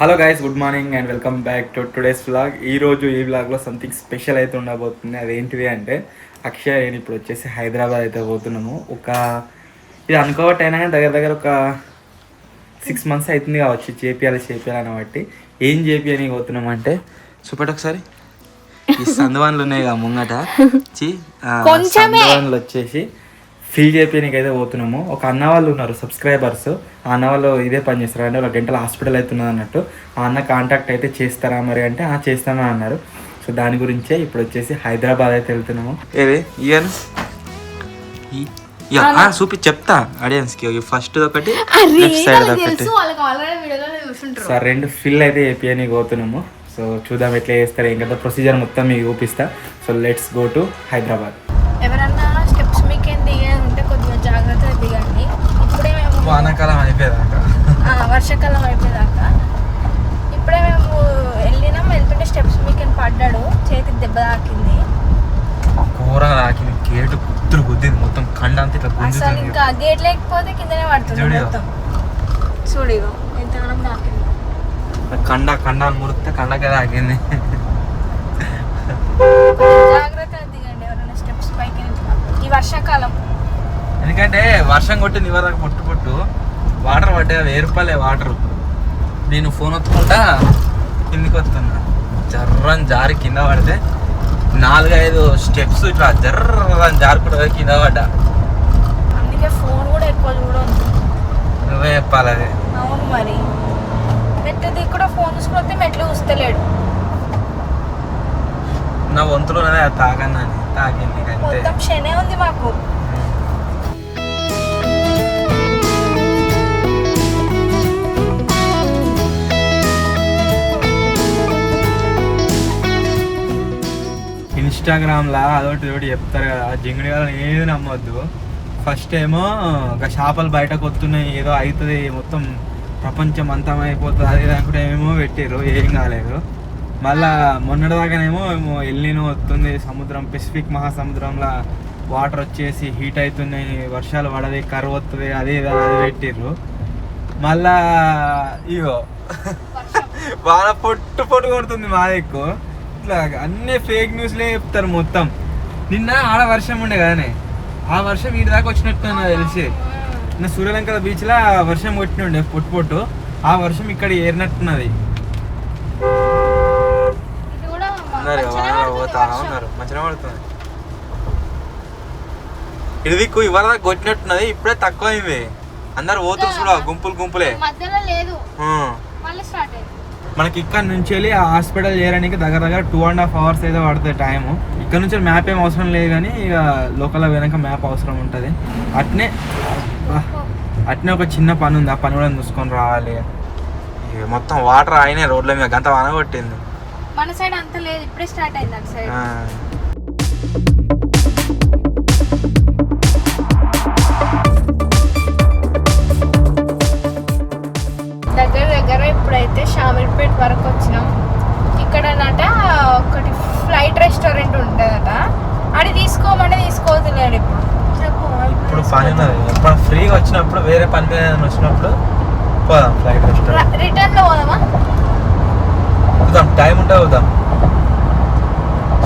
Hello guys, good morning and welcome back to today's vlog. ఈరోజు ఈ వ్లాగ్లో something special అయితే ఉండబోతుంది. అదేంటిది అంటే అక్షయ్ నేను ఇప్పుడు వచ్చేసి హైదరాబాద్ అయితే పోతున్నాము. ఇది అనుకోవట్ అయినా కానీ దగ్గర ఒక 6 months అవుతుంది కావచ్చు చేపియాలని బట్టి. ఏం చేపియని పోతున్నాము అంటే చూపెట్టు ఒకసారి. ఈ సందవాన్లు ఉన్నాయి కదా ముంగట సందవాన్లు వచ్చేసి ఫిల్ చేపియడానికి అయితే పోతున్నాము. ఒక అన్న వాళ్ళు ఉన్నారు సబ్స్క్రైబర్స్. ఆ అన్న వాళ్ళు ఇదే పని చేస్తారు అంటే వాళ్ళ డెంటల్ హాస్పిటల్ అవుతున్నది అన్నట్టు. ఆ అన్న కాంటాక్ట్ అయితే చేస్తారా మరి అంటే చేస్తామని అన్నారు. సో దాని గురించే ఇప్పుడు వచ్చేసి హైదరాబాద్ అయితే వెళ్తున్నాము. ఏది ఇయను చూపి చెప్తా ఆడియన్స్కి. ఫస్ట్ ఒకటి లెఫ్ట్ సైడ్ ఒకటి. సో రెండు ఫిల్ అయితే చేపియడానికి పోతున్నాము. సో చూద్దాం ఎట్లా చేస్తారు ఏం కదా ప్రొసీజర్ మొత్తం మీకు చూపిస్తా. So let's go to Hyderabad. ఎవరన్నా స్టెప్స్ మీకు దిగాలంటే కొద్దిగా జాగ్రత్తగా దిగండి. ఇప్పుడే మేము వానాకాలం అయిపోయేదాకా వర్షాకాలం అయిపోయేదాకా ఇప్పుడే మేము వెళ్తుంటే స్టెప్స్ మీకు పడ్డాడు, చేతికి దెబ్బ తాకింది, ఘోరంగా తాకింది. గేటు కుత్తులు గుద్దింది మొత్తం, కండ అంతా ఇట్లా అసలు ఇంకా గేట్ లేకపోతే కిందనే పడుతుంది మొత్తం. చూడిగో ఎంతగానో తాకింది. కండ మురికితే కండకే తాకింది. జాగ్రత్తగా దిగండి ఎవరైనా స్టెప్స్ పైకి. ఈ వర్షాకాలం ఎందుకంటే వర్షం కొట్టింది ఇవరకు పొట్టు వాటర్ పడ్డా 1000 రూపాయలే వాటర్. నేను ఫోన్ వత్తుకుంటా కిందికి వస్తున్నా. జర్రని జారి కింద పడితే 4-5 స్టెప్స్ ఇట్లా జర్రని జారుకుంటూ కింద పడ్డా. అందుకే ఫోన్ కూడా ఎక్కువ చూడొద్దు. నువ్వే చెప్పాలి అది. అవును మరి. మెట్లు దిగి కూడా ఫోన్ చూసుకుంటే మెట్లు చూస్తలేడు. నా వంతులోనే తాగని తాగింది అంతే. మొత్తం శనే ఉంది మాకు. ఇన్స్టాగ్రామ్లో అదొకటి చెప్తారు కదా, జింగిడి వాళ్ళని ఏది నమ్మొద్దు. ఫస్ట్ ఏమో ఒక చేపలు బయటకు వస్తున్నాయి, ఏదో అవుతుంది, మొత్తం ప్రపంచం అంతం అయిపోతుంది అది అనుకుంటే ఏమేమో పెట్టారు, ఏం కాలేదు. మళ్ళా మొన్నటిదాకానేమో ఎల్లినో వస్తుంది, సముద్రం పెసిఫిక్ మహాసముద్రంలో వాటర్ వచ్చేసి హీట్ అవుతున్నాయి, వర్షాలు పడది, కరువు వస్తుంది, అది పెట్టిర్రు. మళ్ళా ఇగో బాగా పొట్టు కొడుతుంది మా దిక్కు. ఇట్లా అన్నీ ఫేక్ న్యూస్లే చెప్తారు మొత్తం. నిన్న ఆడ వర్షం ఉండే కదనే, ఆ వర్షం వీడి దాకా వచ్చినట్టు నాకు తెలిసి. నిన్న సూర్యలంక బీచ్లో వర్షం కొట్టినుండే పొట్టు, ఆ వర్షం ఇక్కడ ఏరినట్టున్నది. పోతా ఉన్నారు మంచిగా పడుతుంది. ఇది దిక్కు ఇవాళ దాకా కొట్టినట్టున్నది, ఇప్పుడే తక్కువ అయింది. అందరు పోతున్నారు చూడ, గుంపులే. మనకి ఇక్కడ నుంచి వెళ్ళి ఆ హాస్పిటల్ చేరడానికి దగ్గర 2.5 hours అయితే పడుతుంది టైము. ఇక్కడ నుంచి మ్యాప్ ఏం అవసరం లేదు కానీ ఇక లోకల్ వెనక మ్యాప్ అవసరం ఉంటుంది. అట్నే ఒక చిన్న పని ఉంది, ఆ పని కూడా చూసుకొని రావాలి. మొత్తం వాటర్ అయినా రోడ్ల మీద గంట వాన కొట్టింది. మన సైడ్ అంత లేదు, ఇప్పుడే స్టార్ట్ అయింది అటు సైడ్. దగ్గర ఇప్పుడైతే షామీర్పేట్ వరకు వచ్చినాం. ఇక్కడ ఒకటి ఫ్లైట్ రెస్టారెంట్ ఉంటుందట, అది తీసుకోమంటే తీసుకోవద్దులేడు. ఇప్పుడు పని ఉన్నది, ఫ్రీగా వచ్చినప్పుడు వేరే పని మీద వచ్చినప్పుడు పోదాం ఫ్లైట్ రెస్టారెంట్. రిటర్న్ లో పోదామా? చూద్దాం, టైం ఉంటే పోదాం.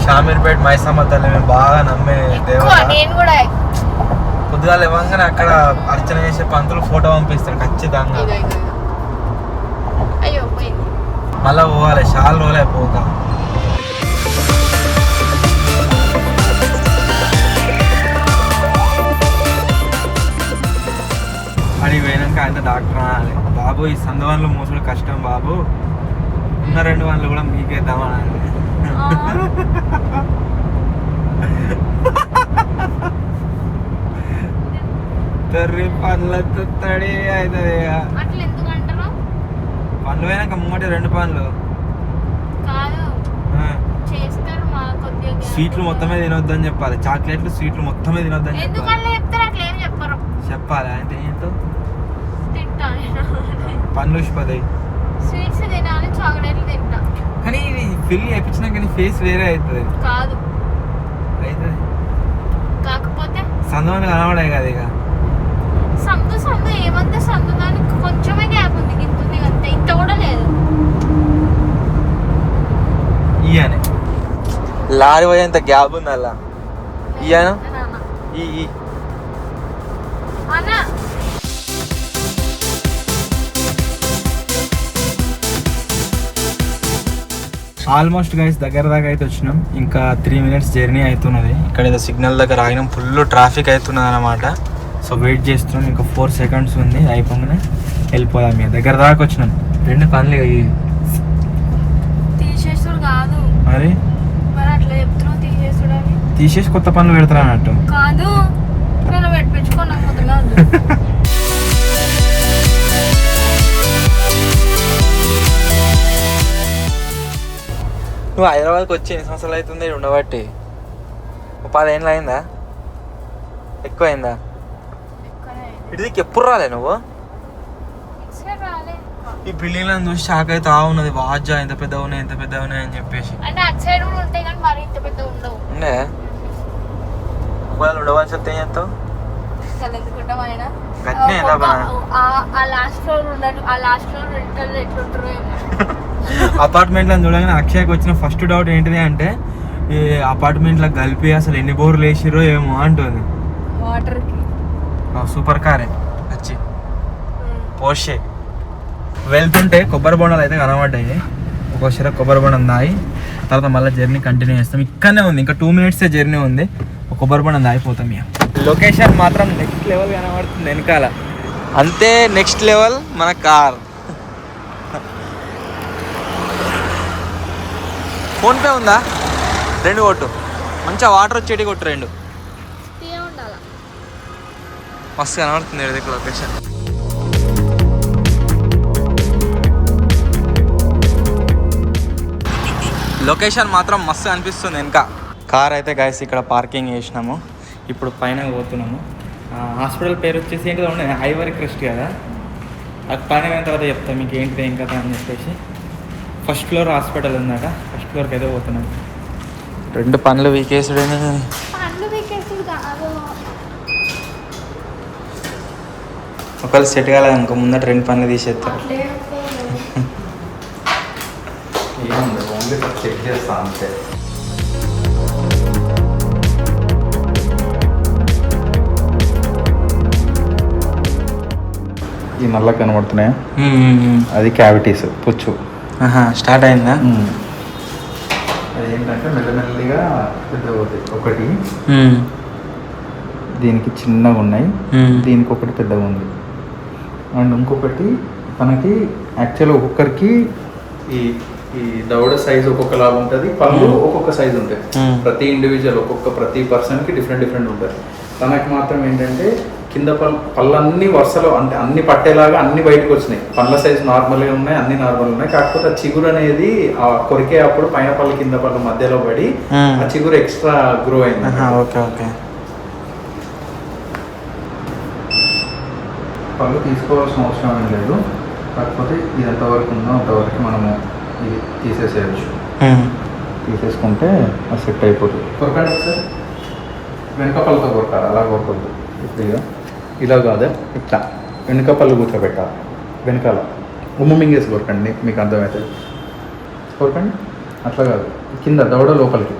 షామీర్పేట్ మైసమ్మ తల్లి మేము బాగా నమ్మే దేవత. నేను కూడా పొద్దుగా లేవగానే అక్కడ అర్చన చేసే పంతులు ఫోటో పంపిస్తాడు ఖచ్చితంగా. అయ్యో మళ్ళా పోవాలి, చాలా రోజులు అయిపోతాం. అడిగి పోయినాక ఆయన డాక్టర్ అనాలి, బాబు ఈ సందవన్లు మోసుడు కష్టం బాబు, ఉన్న 2 వన్లు కూడా మీకేద్దామని. తర్రి పనులతో తడి అవుతుంది. పనులు పోయినాక ముంగటి 2 పనులు స్వీట్లు మొత్తమే తినొద్దని చెప్పాలి. చాక్లెట్లు స్వీట్లు మొత్తమే తినొద్దని చెప్పాలి. అంటే ఏంటో పనులు వచ్చిపోతాయి. కానీ ఇది ఫిల్ చేయించినా కానీ ఫేస్ వేరే అవుతుంది కాదు అవుతుంది. కాకపోతే సందమని కనబడే కదా ఇక సందు ఏమంటే సందు దానికి కొంచెమే గ్యాప్ ఉంది, ఇంత కూడా లేదు. ఇయ్యానే లారీ పోయేంత గ్యాప్ ఉంది అలా. ఇయ్యాను ఈ అన్నా ఆల్మోస్ట్ గైస్ దగ్గర దాకా అయితే వచ్చినాం. ఇంకా 3 minutes జర్నీ అవుతున్నది. ఇక్కడ ఏదో సిగ్నల్ దగ్గర ఆగినాం. ఫుల్ ట్రాఫిక్ అవుతున్నది అనమాట. సో వెయిట్ చేస్తున్నాం. ఇంకా 4 seconds ఉంది, అయిపోగానే వెళ్ళిపోదాం. మీ దగ్గర దాకా వచ్చినాం. 2 పనులు తీసేసుడు కాదు మరి అట్లా చెప్తున్నావు. తీసేసుడు అని తీసేసి కొత్త పనులు పెడతారా అన్నట్టు కాదు. నేను పెట్టించుకున్నాం మొత్తమే వద్దు. నువ్వు హైదరాబాద్కి వచ్చి ఎన్ని సంవత్సరాలు అవుతుంది ఉండబట్టి? 10 ఏళ్ళు అయిందా? ఎక్కువ అయిందా? ఇటుదికి ఎప్పుడు రాలే నువ్వు? ఈ బిల్డింగ్లను చూసి షాక్ అవుతా ఉన్నది. వాజా ఎంత పెద్ద ఉన్నాయి, ఎంత పెద్ద ఉన్నాయి అని చెప్పేసి. అంటే అటు సైడ్ కూడా ఉంటాయి కానీ మరి ఇంత పెద్ద ఉండవు. ఉండే ఒకవేళ ఉండవని చెప్తే ఏం చేస్తావు? అపార్ట్మెంట్లో చూడగానే అక్షయకి వచ్చిన ఫస్ట్ డౌట్ ఏంటిది అంటే, ఈ అపార్ట్మెంట్లో కలిపి అసలు ఎన్ని బోర్లు వేసిరో ఏమో అంటుంది. వాటర్కి సూపర్ కారే వచ్చి పోషే. వెళ్తుంటే కొబ్బరి బొండాలు అయితే కనబడ్డాయి. ఒక్కోసారి కొబ్బరి బొండం దాయి తర్వాత మళ్ళీ జర్నీ కంటిన్యూ చేస్తాం. ఇక్కడనే ఉంది, ఇంకా 2 minutes జర్నీ ఉంది. ఒక కొబ్బరి బొండం దాగిపోతాం. ఇక లొకేషన్ మాత్రం నెక్స్ట్ లెవెల్ కనబడుతుంది వెనకాల. అంతే నెక్స్ట్ లెవెల్ మన కార్. ఫోన్పే ఉందా? 2 కొట్టు, మంచిగా వాటర్ వచ్చేటి కొట్టు 2. మస్తు కనబడుతుంది ఇక్కడ లొకేషన్. లొకేషన్ మాత్రం మస్తు అనిపిస్తుంది వెనక. కార్ అయితే గైస్ ఇక్కడ పార్కింగ్ చేసినాము. ఇప్పుడు పైన పోతున్నాము. హాస్పిటల్ పేరు వచ్చేసి ఏంటిదో ఉండదు, ఐవరీ క్రెస్ట్ కదా. అది పైన పోయిన తర్వాత చెప్తాను మీకు ఏంటిది ఏం కదా అని చెప్పేసి. ఫస్ట్ ఫ్లోర్ హాస్పిటల్ ఉందట, ఫస్ట్ ఫ్లోర్కి అయితే పోతున్నాం. 2 పనులు వీకేసుడేనే. ఒకవేళ సెట్ కాలేదు ఇంకో ముందట 2 పనులు తీసేస్తారు. చెక్ చేస్తా అంతే. ఈ నల్ల కనబడుతున్నాయా, అది క్యావిటీస్, పుచ్చు స్టార్ట్ అయిందా? అది ఏంటంటే మెల్లమెల్లిగా పెద్ద అవుతాయి. ఒకటి దీనికి చిన్నగా ఉన్నాయి, దీనికి ఒకటి పెద్దగా ఉంది. అండ్ ఇంకొకటి మనకి యాక్చువల్గా ఒక్కొక్కరికి ఈ ఈ దవడ సైజ్ ఒక్కొక్కలాగా ఉంటుంది, పళ్ళు ఒక్కొక్క సైజ్ ఉంటాయి. ప్రతి ఇండివిజువల్ ప్రతి పర్సన్కి డిఫరెంట్ ఉంటుంది. తనకి మాత్రం ఏంటంటే కింద పళ్ళన్నీ వరుసలో అంటే అన్ని పట్టేలాగా అన్ని బయటకు వచ్చినాయి. పళ్ళ సైజ్ నార్మల్గా ఉన్నాయి, అన్ని నార్మల్ ఉన్నాయి. కాకపోతే ఆ చిగురు అనేది ఆ కొరికే అప్పుడు పైన పళ్ళు కింద పళ్ళు మధ్యలో పడి ఆ చిగురు ఎక్స్ట్రా గ్రో అయింది. పళ్ళు తీసుకోవాల్సిన అవసరం ఏం లేదు. కాకపోతే ఇది ఎంతవరకు ఉందో అంతవరకు మనము ఇది తీసేసేయచ్చు. తీసేసుకుంటే అది సెట్ అయిపోతుంది. కొరకండి సార్, వెనక పళ్ళతో కొరకాలి, అలా కొరకద్దు. ఇప్పుడు ఇలా కాదు, ఇట్లా వెనుక పళ్ళు కూర్చోబెట్టాలి. వెనకాల ఉమ్మింగేసి కొరకండి, మీకు అర్థమవుతుంది. కొరకండి, అట్లా కాదు. కింద దవడ లోపలికి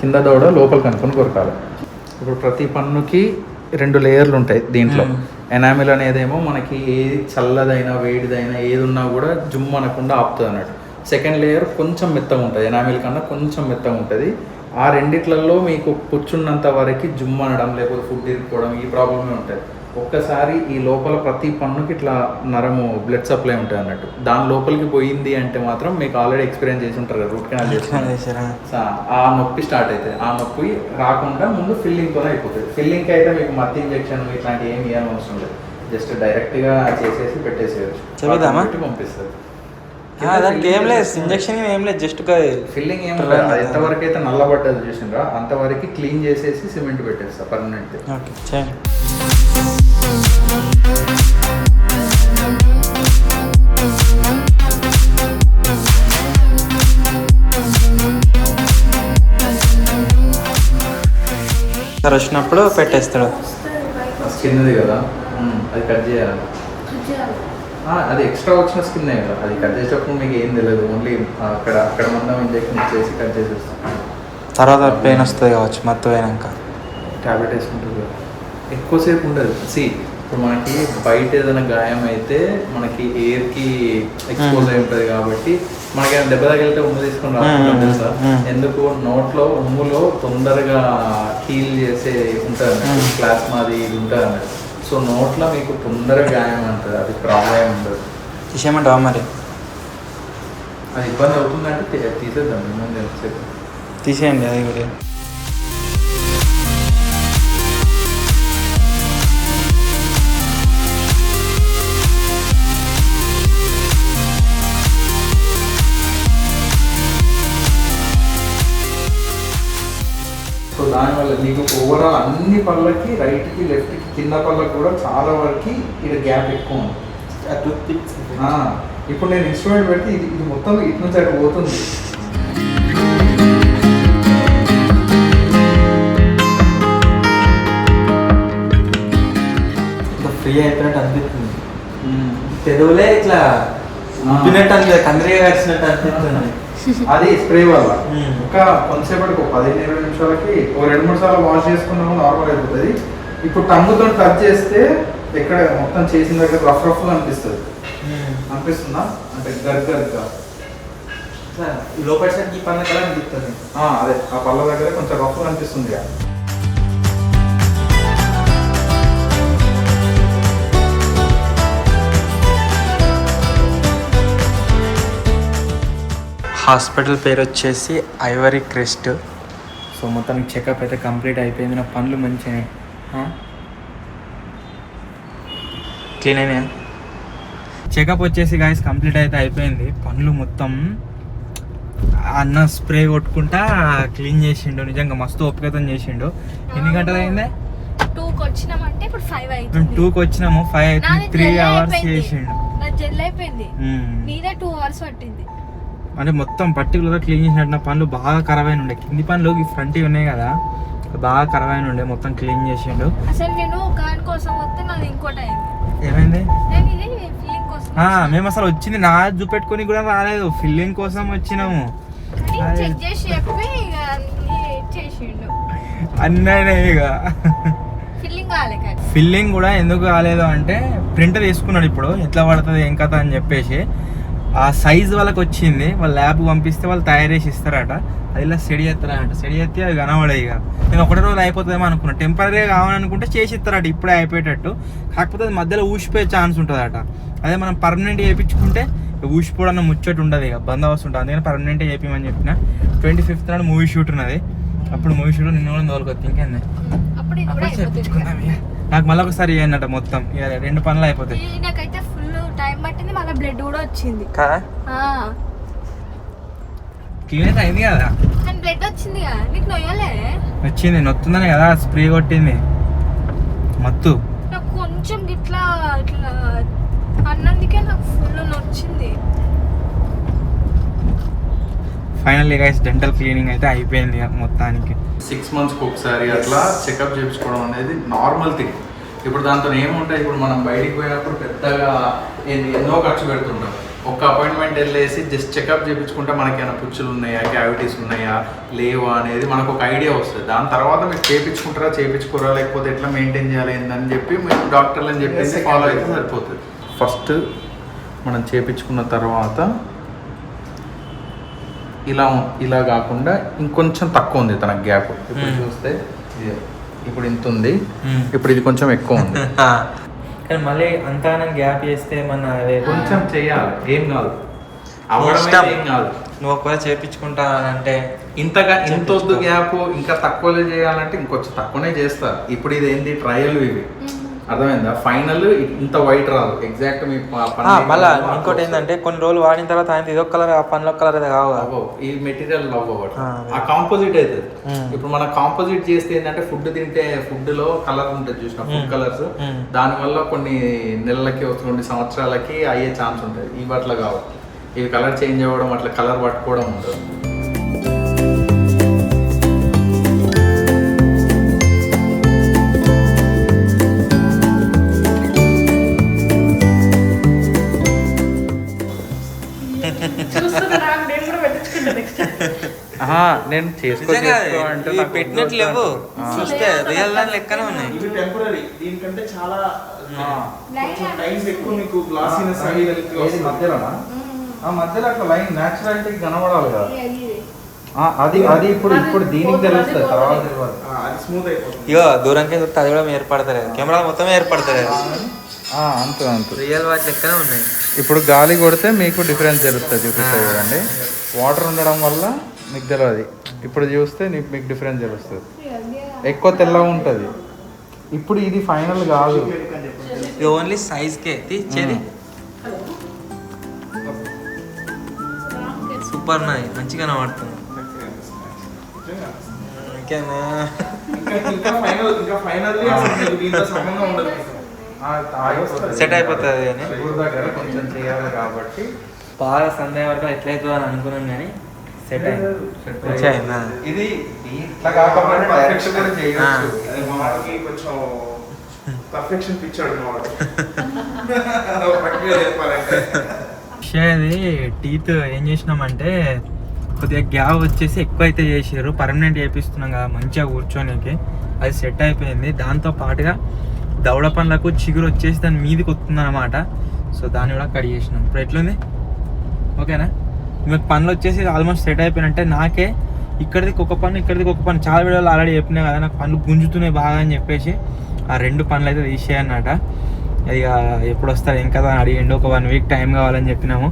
కింద దవడ లోపలికి అనుకుని కొరకాలి. ఇప్పుడు ప్రతి పన్నుకి 2 లేయర్లు ఉంటాయి దీంట్లో. ఎనామిల్ అనేదేమో మనకి ఏది చల్లదైనా వేడిదైనా ఏది ఉన్నా కూడా జుమ్ అనకుండా ఆపుతుంది అన్నట్టు. సెకండ్ లేయర్ కొంచెం మెత్తగా ఉంటుంది, ఎనామిల్ కన్నా కొంచెం మెత్తగా ఉంటుంది. ఆ రెండిట్లలో మీకు కూర్చున్నంత వరకు జుమ్ అనడం లేకపోతే ఫుడ్ ఇరుక్కోవడం ఈ ప్రాబ్లమే ఉంటుంది. ఒక్కసారి ఈ లోపల ప్రతి పన్నుకి ఇట్లా నరము బ్లడ్ సప్లై ఉంటుంది అన్నట్టు. దాని లోపలికి పోయింది అంటే మాత్రం మీకు ఆల్రెడీ ఎక్స్పీరియన్స్ చేసి ఉంటారు కదా, రూట్ కెనాల్ చేసారా, ఆ నొప్పి స్టార్ట్ అవుతుంది. ఆ నొప్పి రాకుండా ముందు ఫిల్లింగ్తోనే అయిపోతుంది. ఫిల్లింగ్కి అయితే మీకు మత్తు ఇంజెక్షన్ ఇట్లాంటి ఏమి ఇవ్వాలని అవసరం లేదు. జస్ట్ డైరెక్ట్గా చేసేసి పెట్టేసేయచ్చు, పంపిస్తుంది. ఏం లేదు ఇంజెక్షన్ ఏం లేదు, జస్ట్ ఫిల్లింగ్ ఏం లేదు. అది ఎంతవరకు అయితే నల్లబడ్డది చూసిండ్రా అంతవరకు క్లీన్ చేసేసి సిమెంట్ పెట్టేస్తా పర్మనెంట్. వచ్చినప్పుడు పెట్టేస్తాడు. చిన్నది కదా, అది కట్ చేయాలి. అది ఎక్స్ట్రా వచ్చిన స్కిన్ కదా, అది కట్ చేసేటప్పుడు మీకు ఏం తెలియదు, ఓన్లీ అక్కడ మందం ఇంజెక్షన్ చేసి కట్ చేసేస్తాం. తర్వాత పెయిన్ వస్తుంది కావచ్చు మత్తు అయినాక. ట్యాబ్లెట్ వేసుకుంటుంది కదా, ఎక్కువసేపు ఉండదు. ఇప్పుడు మనకి బయట ఏదైనా గాయం అయితే మనకి ఎయిర్కి ఎక్స్పోజ్ అయి ఉంటుంది కాబట్టి మనకి దెబ్బ తగిలితే ఉమ్ము తీసుకొని రాసుకుంటాం తెలుసా. ఎందుకు నోట్లో ఉమ్ములో తొందరగా హీల్ చేసే ఉంటుంది, ప్లాస్మా అది ఇది ఉంటుంది అన్నట్టు. సో నోట్లో మీకు తొందరగా గాయం ఉంటుంది, అది ప్రాబ్లం ఉండదు. తీసేయమంటావా మరి? అది ఇబ్బంది అవుతుందంటే తీసేద్దాం, ముందు తీసేయండి అది కూడా. సో దానివల్ల మీకు ఓవరాల్ అన్ని పళ్ళకి రైట్కి లెఫ్ట్కి కింద పళ్ళకి కూడా చాలా వరకు ఇక్కడ గ్యాప్ ఎక్కువ ఉంది. ఇప్పుడు నేను ఇన్స్ట్రుమెంట్ పెడితే ఇది మొత్తం ఇటు నుంచి అటు పోతుంది. ఫ్రీ అయిపోయినట్టు అనిపిస్తుంది, పెదవులే ఇట్లా ఉప్పినట్టు అనిపిస్తుంది, కందిరిగా వచ్చినట్టు అనిపిస్తుంది. అది స్ప్రే వల్ల ఇంకా కొంతసేపటికి 15-20 నిమిషాలకి 2-3 సార్లు వాష్ చేసుకున్నాము, నార్మల్ అయిపోతుంది. ఇప్పుడు టంగుతో టచ్ చేస్తే ఎక్కడ మొత్తం చేసిన దగ్గర రఫ్ అనిపిస్తుంది. అనిపిస్తుందా? అంటే గర్గర్గా లోపల ఈ పళ్ళ కల అనిపిస్తుంది. అదే ఆ పళ్ళ దగ్గర కొంచెం రఫ్ అనిపిస్తుంది. హాస్పిటల్ పేరు వచ్చేసి ఐవరీ క్రెస్ట్. సో మొత్తానికి చెకప్ అయితే కంప్లీట్ అయిపోయింది. నా పనులు మంచిగా క్లీన్ అయినాయి. చెకప్ వచ్చేసి గాయస్ కంప్లీట్ అయితే అయిపోయింది. పనులు మొత్తం అన్న స్ప్రే కొట్టుకుంటా క్లీన్ చేసిండు. నిజంగా మస్తు ఓపికతో చేసిండు. ఎన్ని గంటలు అయిందే? 2కి వచ్చినామంటే ఇప్పుడు 5 అవుతుంది. 2కి వచ్చినాము, 5 అవుతుంది. 3 అవర్స్ చేసిండు. నా జెల్ అయిపోయింది, నీదే 2 అవర్స్ పట్టింది. అంటే మొత్తం పర్టికులర్గా క్లీన్ చేసినట్టు. నా పనులు బాగా ఖరాబ్ అయిన ఉండే, కింది పనులు ఈ ఫ్రంట్ ఉన్నాయి కదా బాగా ఖరాబ్ అయిన ఉండే, మొత్తం క్లీన్ చేసిండు. అసలు నేను గాన్ కోసం వస్తే నాది ఇంకోటి అయింది. ఏమైంది? నేను ఇది ఫిల్లింగ్ కోసం మేము అసలు వచ్చింది నా చూపెట్టుకొని కూడా రాలేదు, ఫిల్లింగ్ కోసం వచ్చినాము. చెక్ చేసి చెప్పి ఇక అన్ని చేసిండు. అన్నీ ఇక ఫిల్లింగ్ కాలే కానీ ఫిల్లింగ్ కూడా ఎందుకు కాలేదు అంటే ప్రింట్ తీసుకున్నాడు ఇప్పుడు ఎట్లా పడుతుంది ఏం కథ అని చెప్పేసి. ఆ సైజ్ వాళ్ళకి వచ్చింది, వాళ్ళ ల్యాబ్ పంపిస్తే వాళ్ళు తయారు చేసి ఇస్తారట. అది ఇలా సెడి చేస్తారట, సెడి చేస్తే అవి కనబడే. ఇక నేను ఒకటే రోజు అయిపోతుందేమో అనుకున్నాను, టెంపరీగా కావాలనుకుంటే చేసి ఇస్తారట ఇప్పుడే అయిపోయేటట్టు. కాకపోతే అది మధ్యలో ఊసిపోయే ఛాన్స్ ఉంటుందట. అదే మనం పర్మనెంట్ చేయించుకుంటే ఊసిపోవడం ముచ్చట ఉండదు, ఇక బందోబస్తు ఉంటుంది. అందుకని పర్మనెంట్ చేయించమని చెప్పిన. 25th నాడు మూవీ షూట్ ఉన్నది, అప్పుడు మూవీ షూట్ నిన్న కూడా తోలుకొచ్చి ఇంకేంది అప్పుడు చేయించుకుందాం. ఇక నాకు మళ్ళీ ఒకసారి అన్నట్టు మొత్తం ఇక 2 పనులు అయిపోతాయి. నాకైతే ఫుల్ టైం పట్టింది, మళ్ళీ బ్లడ్ కూడా వచ్చింది కదా. క్లీన్ అయితే అయింది కదా, బ్లడ్ వచ్చింది కదా. నీకు నొయ్యలే? వచ్చింది, నొత్తుందని కదా స్ప్రే కొట్టింది మత్తు. నాకు కొంచెం ఇట్లా ఇట్లా అన్నందుకే నాకు ఫుల్ నొచ్చింది. ఫైనల్లీ గైస్ డెంటల్ క్లీనింగ్ అయితే అయిపోయింది మొత్తానికి. 6 monthsకి ఒకసారి అట్లా చెకప్ చేయించుకోవడం అనేది నార్మల్ థింగ్. ఇప్పుడు దాంతో ఏముంటాయి, ఇప్పుడు మనం బయటికి పోయినప్పుడు పెద్దగా ఎన్నో ఖర్చు పెడుతుంటాం. ఒక అపాయింట్మెంట్ వెళ్ళేసి జస్ట్ చెకప్ చేయించుకుంటే మనకి ఏమైనా పుచ్చులు ఉన్నాయా, క్యావిటీస్ ఉన్నాయా, లేవా అనేది మనకు ఒక ఐడియా వస్తుంది. దాని తర్వాత మీరు చేయించుకుంటారా చేయించుకోరా, లేకపోతే ఎట్లా మెయింటైన్ చేయాలి ఏందని చెప్పి మీరు డాక్టర్లు అని చెప్పేసి ఫాలో అయితే సరిపోతుంది. ఫస్ట్ మనం చేయించుకున్న తర్వాత ఇలా కాకుండా ఇంకొంచెం తక్కువ ఉంది తన గ్యాప్. ఇప్పుడు చూస్తే ఇప్పుడు ఇంత ఉంది, ఇప్పుడు ఇది కొంచెం ఎక్కువ ఉంది. కానీ మళ్ళీ అంతా గ్యాప్ చేస్తే మన కొంచెం చేయాలి, ఏం కాదు, ఏం కాదు. నువ్వు ఒకవేళ చేయించుకుంటా అంటే ఇంత వద్దు గ్యాప్, ఇంకా తక్కువలో చేయాలంటే ఇంకొంచెం తక్కువనే చేస్తా. ఇప్పుడు ఇది ఏంది ట్రయల్, ఇవి అర్థమైందా? ఫైనల్ ఇంత వైట్ రాదు ఎగ్జాక్ట్. మీ మళ్ళీ ఇంకోటి ఏంటంటే కొన్ని రోజులు వాడిన తర్వాత ఆయన ఇదొక కలర్ ఆ పనిలో కలర్ అయితే కావు, ఈ మెటీరియల్ అవ్వదు, ఆ కాంపోజిట్ అవుతుంది. ఇప్పుడు మనం కాంపోజిట్ చేస్తే ఏంటంటే ఫుడ్ తింటే ఫుడ్ లో కలర్ ఉంటుంది చూసిన ఫుడ్ కలర్స్, దానివల్ల కొన్ని నెలలకి కొన్ని సంవత్సరాలకి అయ్యే ఛాన్స్ ఉంటుంది. ఇవి అట్లా కావు, ఇవి కలర్ చేంజ్ అవ్వడం అట్లా కలర్ పట్టుకోవడం ఉంటుంది. నేను పెట్టినట్లు లేవు, చూస్తే రియల్ దాని లెక్కనే ఉన్నాయి. ఇది టెంపరరీ, దీనికంటే చాలా టైం ఎక్కువ మీకు గ్లాసీనెస్ మధ్యలో అట్లా లైన్ న్యాచురాలిటీ కనబడాలి కదా. అది అది ఇప్పుడు దీనికి తెలుస్తుంది, తర్వాత తెలియదు. అది స్మూత్ అయిపోతుంది. ఇగో దూరంకే చూస్తే అది కూడా ఏర్పడతలేదు, కెమెరా మొత్తం ఏర్పడతలేదు. అంతే రియల్ వాచ్ లెక్కనే ఉన్నాయి. ఇప్పుడు గాలి కొడితే మీకు డిఫరెన్స్ తెలుస్తుంది, చూపిస్తుంది చూడండి. వాటర్ ఉండడం వల్ల మీకు తెలియదు, ఇప్పుడు చూస్తే మీకు డిఫరెన్స్ తెలుస్తుంది. ఎక్కువ తెల్లగా ఉంటుంది. ఇప్పుడు ఇది ఫైనల్ కాదు, ఇది ఓన్లీ సైజ్కే తీసేది. సూపర్ నాయి, మంచిగా కనబడుతుంది. ఇంకేనా ఇంకా ఫైనల్లీ అసలు దీంతో సమంగా ఉండదు. సెట్ అయిపోతుంది కానీ దగ్గర కొంచెం చేయాలి కాబట్టి బాగా సందేహం వరకు ఎట్లయితుందో అని అనుకున్నాను కానీ సెట్ అయిందా? ఇది ఇట్లా కాకపోతే పర్ఫెక్షన్ కూడా చేయొచ్చు. అది మా వాడికి కొంచెం పర్ఫెక్షన్ పిచ్చాడు మా వాడు. చెప్పాలంటే అది టీత్ ఏం చేసినామంటే కొద్దిగా గ్యాప్ వచ్చేసి ఎక్కువ అయితే చేసారు. పర్మనెంట్ చేపిస్తున్నాం కదా మంచిగా కూర్చోనికి, అది సెట్ అయిపోయింది. దాంతో పాటుగా దవడ పండ్లకు చిగురు వచ్చేసి దాని మీదకి వస్తుంది అనమాట. సో దాన్ని కూడా కట్ చేసినాం. ఇప్పుడు ఎట్లుంది? ఓకేనా? మీకు పనులు వచ్చేసి ఆల్మోస్ట్ సెట్ అయిపోయినట్టే. నాకే ఇక్కడిది ఒక పన్ను ఇక్కడిది ఒక పన్ను చాలా వీడియోలు ఆల్రెడీ చెప్పినా కదా, నాకు పనులు గుంజుతున్నాయి బాగా అని చెప్పేసి ఆ 2 పనులు అయితే తీసేయన్నమాట. ఇక ఎప్పుడు వస్తారు ఏం కదా అని అడిగిండు. ఒక 1 వీక్ టైం కావాలని చెప్పినాము.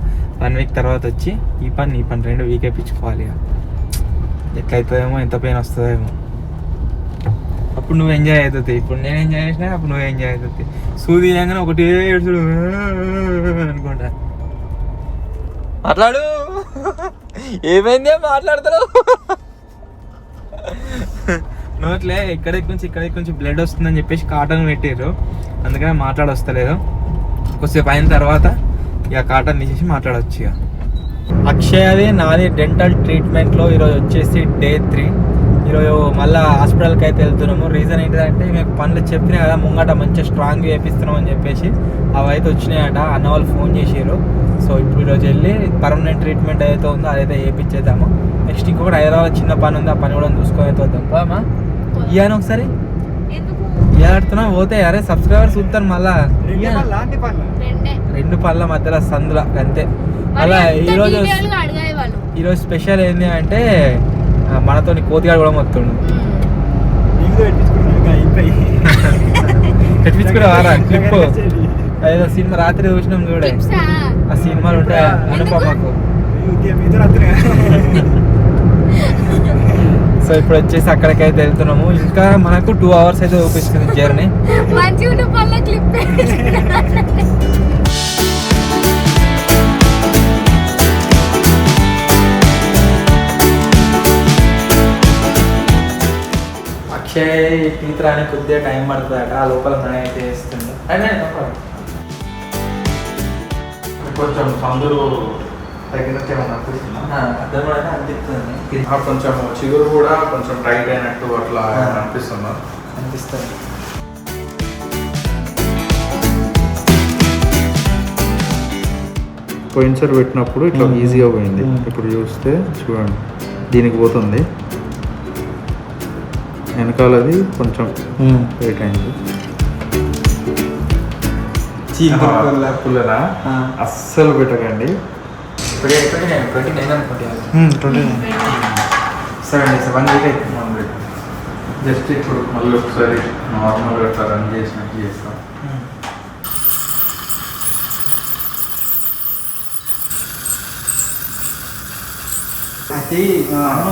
1 వీక్ తర్వాత వచ్చి ఈ పని 2 వీక్ వేయించుకోవాలి. ఇక ఎట్లయితుందేమో, ఎంత పెయిన్ వస్తుందేమో. అప్పుడు నువ్వు ఎంజాయ్ అవుతుంది, ఇప్పుడు నేను ఎంజాయ్ చేసినా అప్పుడు నువ్వు ఎంజాయ్ అవుతుంది. సూది చేయగానే ఒకటి ఏడుచుడు అనుకుంటా. మాట్లాడు, ఏమైంది మాట్లాడతావు? నోట్లే ఇక్కడికి నుంచి బ్లడ్ వస్తుందని చెప్పేసి కాటన్ పెట్టారు, అందుకనే మాట్లాడొస్తలేదు. కొద్దిసేపు అయిన తర్వాత ఇక కాటన్ తీసేసి మాట్లాడవచ్చు. ఇక అక్షయది నాది డెంటల్ ట్రీట్మెంట్లో ఈరోజు వచ్చేసి డే 3. ఈరోజు మళ్ళీ హాస్పిటల్కి అయితే వెళ్తున్నాము. రీజన్ ఏంటిదంటే మీకు పనులు చెప్పినా కదా ముంగట మంచిగా స్ట్రాంగ్ చేపిస్తున్నాం అని చెప్పేసి అవి అయితే వచ్చినాయట. అన్న వాళ్ళు ఫోన్ చేసారు. సో ఇప్పుడు ఈరోజు వెళ్ళి పర్మనెంట్ ట్రీట్మెంట్ ఏదైతే ఉందో అదైతే వేయించేద్దాము. నెక్స్ట్ ఇంకొకటి హైదరాబాద్ చిన్న పని ఉంది, ఆ పని కూడా చూసుకొని అయితే వద్దాం. బామా ఇయ్యాను ఒకసారి ఆడుతున్నా పోతే అరే సబ్స్క్రైబర్స్ చూస్తాను. మళ్ళా 2 పనుల మధ్యలో సందుల అంతే. అలా ఈరోజు స్పెషల్ ఏంటి అంటే మనతో కోతిగాడు కూడా మొత్తుండు. పెట్టించుకునే వారా క్లిప్ ఏదో సినిమా రాత్రి చూసినాం చూడే, ఆ సినిమాలు ఉంటాయి అనుపమకు. సో ఇప్పుడు వచ్చేసి అక్కడికైతే వెళ్తున్నాము. ఇంకా మనకు 2 hours అయితే చూపిస్తుంది జర్నీ. అక్షయ్ టీత్ రాని కొద్దిగా టైం పడుతుందట, ఆ లోపల నన్ను అయితే వేస్తుంది. కొంచెం సందులు తగినట్టు ఏమన్నా అనిపిస్తుందా? అనిపిస్తుంది. కొంచెం చిగురు కూడా కొంచెం టైట్ అయినట్టు అట్లా అనిపిస్తుంది. పోయినసారి పెట్టినప్పుడు ఇట్లా ఈజీగా పోయింది, ఇప్పుడు చూస్తే చూడండి దీనికి పోతుంది. వెనకాలది కొంచెం టైట్ అయింది. పుల్లనా అస్సలు పెట్టకండి. 29 జస్ట్ ఇప్పుడు మళ్ళీ ఒకసారి నార్మల్గా అట్లా రన్ చేసినట్టు చేస్తాం. అది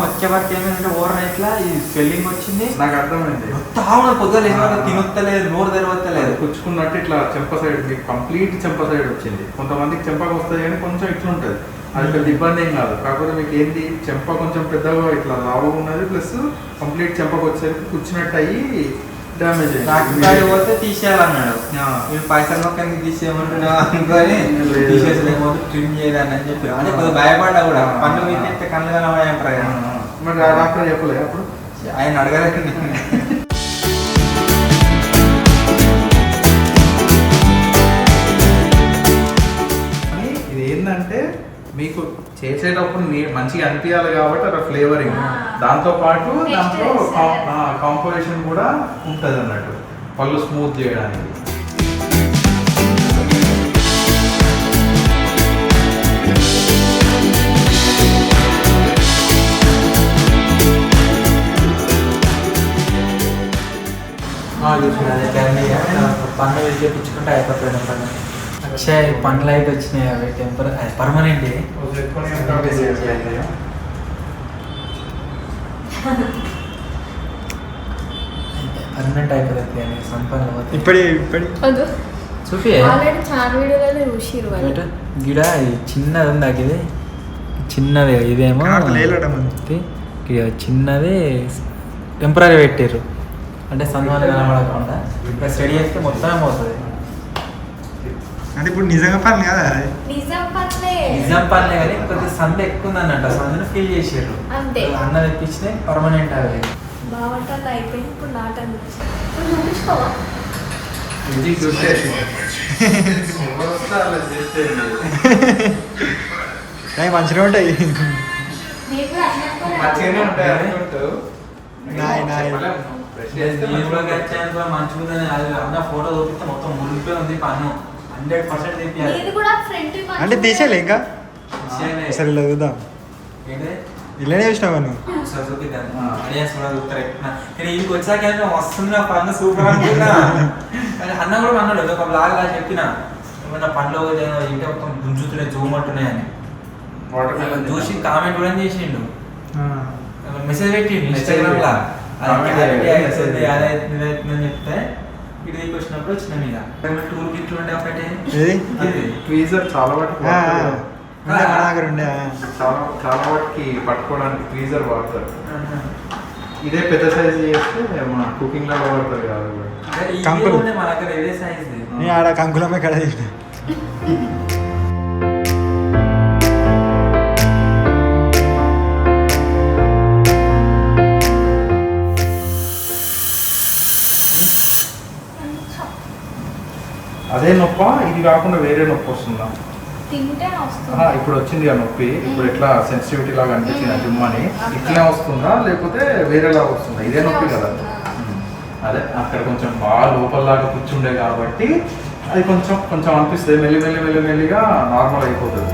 వచ్చే వరకు ఏమైందంటే ఓవర్ నైట్ లా ఈ స్వెల్లింగ్ వచ్చింది. నాకు అర్థమైంది. పొద్దున తినొత్తలేదు, నోరు తెరవత్తలేదు, పుచ్చుకున్నట్టు ఇట్లా చెంప సైడ్ కంప్లీట్ చెంప సైడ్ వచ్చింది. కొంతమందికి చెంపకు వస్తుంది కానీ కొంచెం ఇట్లా ఉంటుంది, అది పెద్ద ఇబ్బంది ఏం కాదు. కాకపోతే మీకు ఏంటి చెంప కొంచెం పెద్దగా ఇట్లా లావుగా ఉన్నది, ప్లస్ కంప్లీట్ చెంపకు వచ్చేసరికి కూర్చున్నట్టు అయ్యి డ్యామేజ్ అయింది. పోతే తీసేయాలన్నాడు. మీరు పైసలు మొక్కకి తీసేయమంటున్నా అనుకొని తీసేసలేకపోతే ట్రిమ్ చేయదాన్ని అని చెప్పి అంటే కొద్దిగా భయపడ్డా కూడా. పండు మీద కళ్ళు కనబడి అంటారు కదా, మరి డాక్టర్ చెప్పలేదు అప్పుడు, ఆయన అడగలేదు. ఇది ఏంటంటే మీకు చేసేటప్పుడు మంచిగా అనిపించాలి కాబట్టి అక్కడ ఫ్లేవరింగ్, దాంతోపాటు దాంట్లో కాంపోజిషన్ కూడా ఉంటుంది అన్నట్టు పళ్ళు స్మూత్ చేయడానికి. పన్ను చేయించుకుంటే అయిపోతుంది పన్ను. అక్షయ్ పనులు అయితే వచ్చినాయి అవి పర్మనెంట్ పర్మనెంట్ అయిపోతుంది అని సంపన్న ఇప్పటి చూపి గిడ చిన్నది ఉంది ఇది చిన్నది, ఇదేమో చిన్నది టెంపరీ పెట్టారు అంటే సందర్భాలు కనబడకుండా ఇంకా స్టడీ చేస్తే మొత్తం పోతుంది. అంటే ఇప్పుడు నిజంగా పని కదా, నిజం పనిలే కానీ కొద్దిగా సంద ఎక్కువ ఉంది అన్నట్టు, సందని ఫీల్ చేసారు అంతే. అన్న తెప్పించితే పర్మనెంట్ అవి బాగుంటుంది అయిపోయింది. ఇప్పుడు నాటం చూపించుకోవా మంచిగా ఉంటాయి. మంచిగానే ఉంటాయి అనుకుంటావు. మంచిగా అన్న ఫోటో చూపిస్తే మొత్తం మురిగిపోయి ఉంది పన్ను 100% తెప్పియాలి. అంటే తీసేయాలి ఇంకా సరే ఇలా చూద్దాం. ఇలానే చూసినావా నువ్వు? ఇంటికి వచ్చాక వస్తుంది నా పన్ను సూపర్ అనుకున్నా. అన్న కూడా అన్నాడు ఒక బ్లాగ్ లా చెప్పిన ఏమన్నా పండ్లు ఇంటే మొత్తం గుంజుతున్నాయి జూమ్ అంటున్నాయని చూసి కామెంట్ కూడా చేసిండు, మెసేజ్ పెట్టిండు ఇన్స్టాగ్రామ్ లా చెప్తే ఇటు దిక్కు వచ్చినప్పుడు వచ్చిన మీద టూర్ గిట్లు ఉండే ఒకటి ట్వీజర్ చాలా ఉండే చాలా వాటికి పట్టుకోవడానికి ట్వీజర్ వాడతారు. ఇదే పెద్ద సైజ్ చేస్తే మన కుకింగ్ లో వాడతారు కాదు. మన దగ్గర ఇదే సైజ్ ఆడ కంకులమే కడ తీసిన. అదే నొప్ప, ఇది కాకుండా వేరే నొప్పి వస్తుందా? ఇప్పుడు వచ్చింది ఆ నొప్పి, ఇప్పుడు ఎట్లా సెన్సిటివిటీ లాగా అనిపించింది జుమ్మని, ఇట్లనే వస్తుందా లేకపోతే వేరేలాగా వస్తుందా? ఇదే నొప్పి కదా. అదే అక్కడ కొంచెం బాగా లోపలలాగా కూర్చుండే కాబట్టి అది కొంచెం కొంచెం అనిపిస్తుంది, మెల్లిగా నార్మల్ అయిపోతుంది.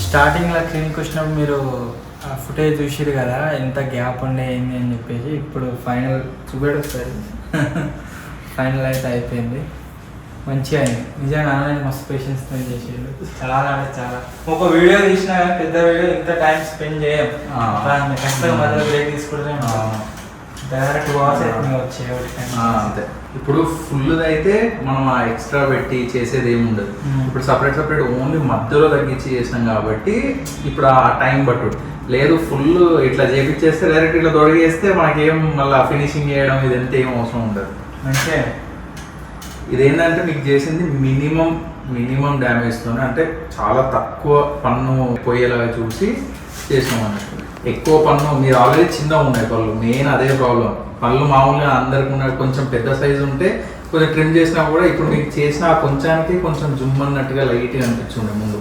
స్టార్టింగ్లో క్లినిక్ వచ్చినప్పుడు మీరు ఫుటేజ్ చూసిరు కదా ఎంత గ్యాప్ ఉండే ఏంది అని చెప్పేసి, ఇప్పుడు ఫైనల్ చూపెడు వస్తుంది. ఫైనల్ అయితే అయిపోయింది, మంచిగా అయింది. నిజంగా అన్నది మస్తు పేషెన్స్ చేసేది, చాలా అంటే చాలా. ఒక వీడియో తీసినా కానీ పెద్ద వీడియో ఇంత టైం స్పెండ్ చేయం, ఖచ్చితంగా మధ్యలో బ్రేక్ తీసుకుంటే డైరెక్ట్ 2 hours అయితే వచ్చేవాడి. అంతే. ఇప్పుడు ఫుల్ అయితే మనం ఆ ఎక్స్ట్రా పెట్టి చేసేది ఏమి ఉండదు. ఇప్పుడు సపరేట్ ఓన్లీ మధ్యలో తగ్గించి చేసినాం కాబట్టి ఇప్పుడు ఆ టైం పట్టు లేదు. ఫుల్ ఇట్లా చేపించేస్తే డైరెక్ట్ ఇట్లా తొడిగేస్తే మనకేం మళ్ళీ ఫినిషింగ్ చేయడం ఇదంతా ఏం అవసరం ఉండదు. అంటే ఇదేంటంటే మీకు చేసింది మినిమం డ్యామేజ్తోనే, అంటే చాలా తక్కువ పన్ను పోయేలాగా చూసి చేసినాం అన్నట్టు. ఎక్కువ పన్ను మీరు ఆల్రెడీ చిన్నగా ఉన్నాయి పళ్ళు, మెయిన్ అదే ప్రాబ్లం. పళ్ళు మామూలుగా అందరికి ఉన్న కొంచెం పెద్ద సైజు ఉంటే కొంచెం ట్రిమ్ చేసినా కూడా ఇప్పుడు మీకు చేసిన ఆ కొంచెానికి కొంచెం జుమ్ అన్నట్టుగా లైట్గా అనిపించుండే ముందు.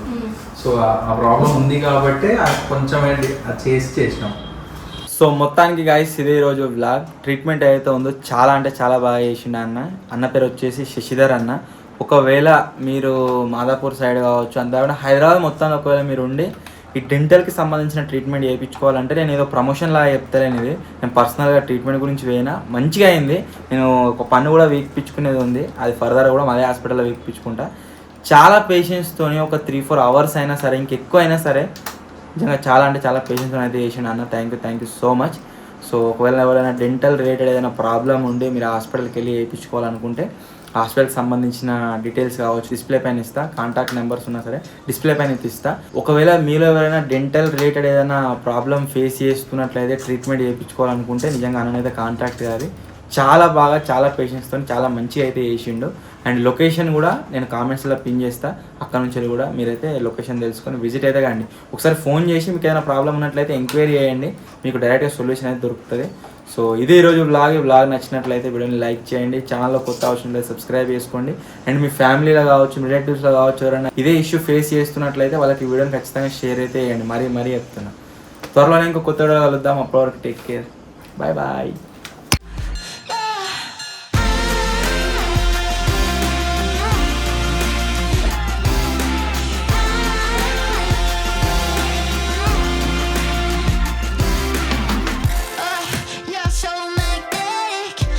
సో ఆ ప్రాబ్లం ఉంది కాబట్టి కొంచెం అది చేసినాం. సో మొత్తానికి గాయస్ ఇదే రోజు వ్లాగ్. ట్రీట్మెంట్ ఏదైతే ఉందో చాలా అంటే చాలా బాగా చేసిండు అన్న పేరు వచ్చేసి శశిధర్ అన్న. ఒకవేళ మీరు మాదాపూర్ సైడ్ కావచ్చు అంతా కూడా హైదరాబాద్ మొత్తాన్ని ఒకవేళ మీరు ఉండి ఈ డెంటల్కి సంబంధించిన ట్రీట్మెంట్ చేయించుకోవాలంటే నేను ఏదో ప్రమోషన్ లాగా చెప్తాను. ఇది నేను పర్సనల్గా ట్రీట్మెంట్ గురించి పోయినా మంచిగా అయింది. నేను ఒక పన్ను కూడా వీక్పించుకునేది ఉంది, అది ఫర్దర్ కూడా అదే హాస్పిటల్లో వీక్పించుకుంటా. చాలా పేషెంట్స్తోని ఒక 3-4 hours అయినా సరే ఇంకెక్కువ అయినా సరే నిజంగా చాలా అంటే చాలా పేషెంట్స్తో అయితే చేసిండు అన్న. Thank you so much. So ఒకవేళ ఎవరైనా డెంటల్ రిలేటెడ్ ఏదైనా ప్రాబ్లం ఉండి మీరు హాస్పిటల్కి వెళ్ళి చేయించుకోవాలనుకుంటే హాస్పిటల్కి సంబంధించిన డీటెయిల్స్ కావచ్చు డిస్ప్లే పైన ఇస్తా, కాంటాక్ట్ నెంబర్స్ ఉన్నా సరే డిస్ప్లే పైన ఇస్తా. ఒకవేళ మీలో ఎవరైనా డెంటల్ రిలేటెడ్ ఏదైనా ప్రాబ్లం ఫేస్ చేస్తున్నట్లయితే ట్రీట్మెంట్ చేయించుకోవాలనుకుంటే నిజంగా అన్నైతే కాంటాక్ట్ కాదు. చాలా బాగా చాలా పేషెంట్స్తో చాలా మంచిగా అయితే చేసిండు. అండ్ లొకేషన్ కూడా నేను కామెంట్స్లో పిన్ చేస్తా, అక్కడ నుంచి కూడా మీరైతే లొకేషన్ తెలుసుకొని విజిట్ అయితే కండి. ఒకసారి ఫోన్ చేసి మీకు ఏదైనా ప్రాబ్లం ఉన్నట్లయితే ఎంక్వైరీ చేయండి, మీకు డైరెక్ట్గా సొల్యూషన్ అయితే దొరుకుతుంది. సో ఇదే ఈరోజు బ్లాగ్ నచ్చినట్లయితే వీడియోని లైక్ చేయండి, ఛానల్లో కొత్త అవసరం లేదు సబ్స్క్రైబ్ చేసుకోండి. అండ్ మీ ఫ్యామిలీలో కావచ్చు మీ రిలేటివ్స్లో కావచ్చు ఎవరైనా ఇదే ఇష్యూ ఫేస్ చేస్తున్నట్లయితే వాళ్ళకి ఈ వీడియోని ఖచ్చితంగా షేర్ అయితే చేయండి. మరీ చెప్తున్నా. త్వరలోనే ఇంకో కొత్త వీడియో కలుద్దాం. అప్పటివరకు టేక్ కేర్, బాయ్.